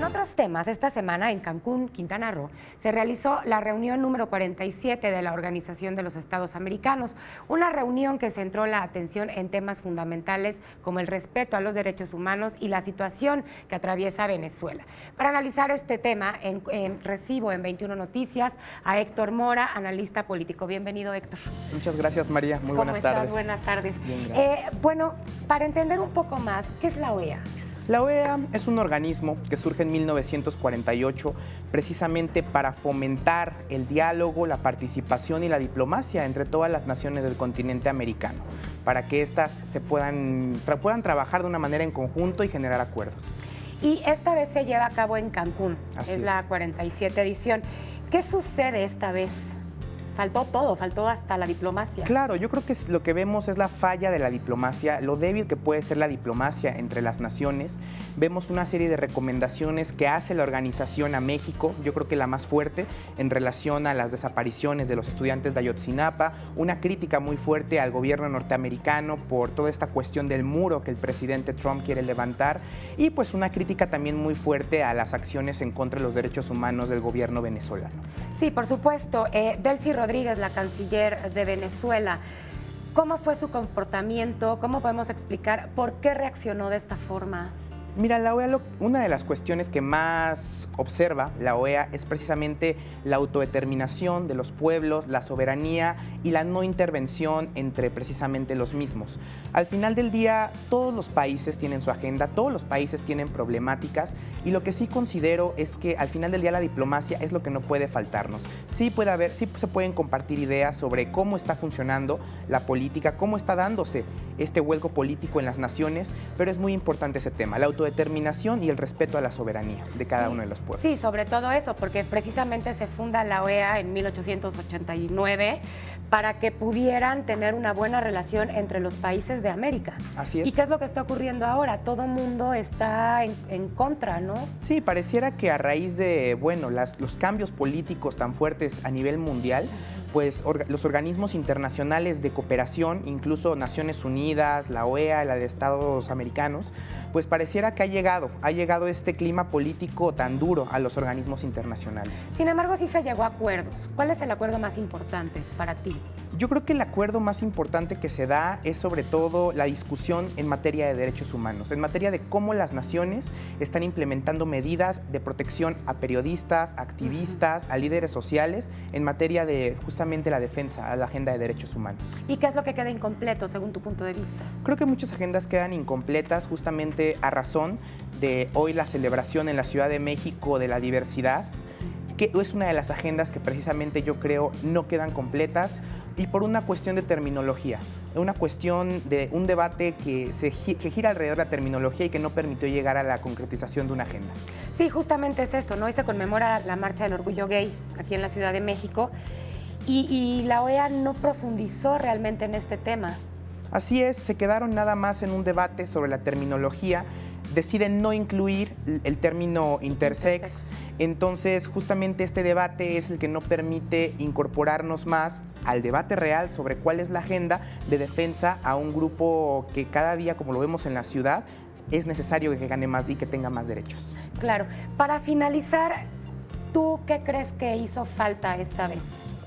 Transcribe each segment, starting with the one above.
otros temas, esta semana en Cancún, Quintana Roo, se realizó la reunión número 47 de la Organización de los Estados Americanos, una reunión que centró la atención en temas fundamentales como el respeto a los derechos humanos y la situación que atraviesa Venezuela. Para analizar este tema, recibo en 21 Noticias a Héctor Mora, analista político. Bienvenido, Héctor. Muchas gracias, María. Muy buenas tardes. ¿Cómo estás? Buenas tardes. Bien, bueno, para entender un poco más, ¿qué es la OEA? La OEA es un organismo que surge en 1948 precisamente para fomentar el diálogo, la participación y la diplomacia entre todas las naciones del continente americano, para que éstas puedan trabajar de una manera en conjunto y generar acuerdos. Y esta vez se lleva a cabo en Cancún, Así es la 47 edición. ¿Qué sucede esta vez? Faltó todo, faltó hasta la diplomacia. Claro, yo creo que lo que vemos es la falla de la diplomacia, lo débil que puede ser la diplomacia entre las naciones. Vemos una serie de recomendaciones que hace la organización a México, yo creo que la más fuerte en relación a las desapariciones de los estudiantes de Ayotzinapa, una crítica muy fuerte al gobierno norteamericano por toda esta cuestión del muro que el presidente Trump quiere levantar y pues una crítica también muy fuerte a las acciones en contra de los derechos humanos del gobierno venezolano. Sí, por supuesto. Delcy Rodríguez, la canciller de Venezuela, ¿cómo fue su comportamiento? ¿Cómo podemos explicar por qué reaccionó de esta forma? Mira, la OEA, una de las cuestiones que más observa la OEA es precisamente la autodeterminación de los pueblos, la soberanía y la no intervención entre precisamente los mismos. Al final del día, todos los países tienen su agenda, todos los países tienen problemáticas y lo que sí considero es que al final del día la diplomacia es lo que no puede faltarnos. Sí se pueden compartir ideas sobre cómo está funcionando la política, cómo está dándose este vuelco político en las naciones, pero es muy importante ese tema, la autodeterminación y el respeto a la soberanía de cada uno de los pueblos. Sí, sobre todo eso, porque precisamente se funda la OEA en 1889 para que pudieran tener una buena relación entre los países de América. Así es. ¿Y qué es lo que está ocurriendo ahora? Todo el mundo está en contra, ¿no? Sí, pareciera que a raíz de, bueno, los cambios políticos tan fuertes a nivel mundial, pues los organismos internacionales de cooperación, incluso Naciones Unidas, la OEA, la de Estados Americanos, pues pareciera que ha llegado este clima político tan duro a los organismos internacionales. Sin embargo, sí se llegó a acuerdos. ¿Cuál es el acuerdo más importante para ti? Yo creo que el acuerdo más importante que se da es sobre todo la discusión en materia de derechos humanos, en materia de cómo las naciones están implementando medidas de protección a periodistas, activistas, a líderes sociales, en materia de justamente la defensa a la agenda de derechos humanos. ¿Y qué es lo que queda incompleto según tu punto de vista? Creo que muchas agendas quedan incompletas justamente a razón de hoy la celebración en la Ciudad de México de la diversidad, que es una de las agendas que precisamente yo creo no quedan completas y por una cuestión de terminología, una cuestión de un debate que gira alrededor de la terminología y que no permitió llegar a la concretización de una agenda. Sí, justamente es esto, ¿no? Hoy se conmemora la Marcha del Orgullo Gay aquí en la Ciudad de México y la OEA no profundizó realmente en este tema. Así es, se quedaron nada más en un debate sobre la terminología, deciden no incluir el término intersex. Entonces, justamente este debate es el que no permite incorporarnos más al debate real sobre cuál es la agenda de defensa a un grupo que cada día, como lo vemos en la ciudad, es necesario que gane más y que tenga más derechos. Claro. Para finalizar, ¿tú qué crees que hizo falta esta vez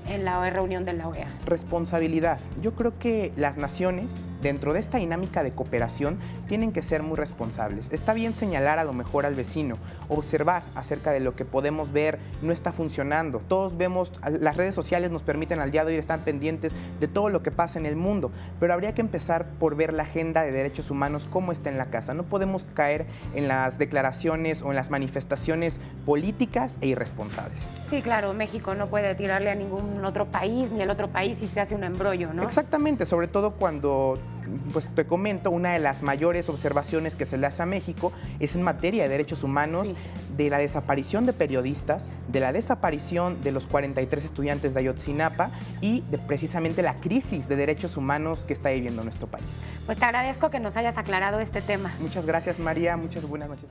en la reunión de la OEA? Responsabilidad. Yo creo que las naciones, dentro de esta dinámica de cooperación, tienen que ser muy responsables. Está bien señalar a lo mejor al vecino, observar acerca de lo que podemos ver no está funcionando. Todos vemos, las redes sociales nos permiten al día de hoy estar pendientes de todo lo que pasa en el mundo, pero habría que empezar por ver la agenda de derechos humanos cómo está en la casa. No podemos caer en las declaraciones o en las manifestaciones políticas e irresponsables. Sí, claro, México no puede tirarle a ningún otro país ni el otro país si se hace un embrollo, ¿no? Exactamente, sobre todo cuando, pues te comento, una de las mayores observaciones que se le hace a México es en materia de derechos humanos, sí, de la desaparición de periodistas, de la desaparición de los 43 estudiantes de Ayotzinapa y de precisamente la crisis de derechos humanos que está viviendo nuestro país. Pues te agradezco que nos hayas aclarado este tema. Muchas gracias, María, muchas buenas noches.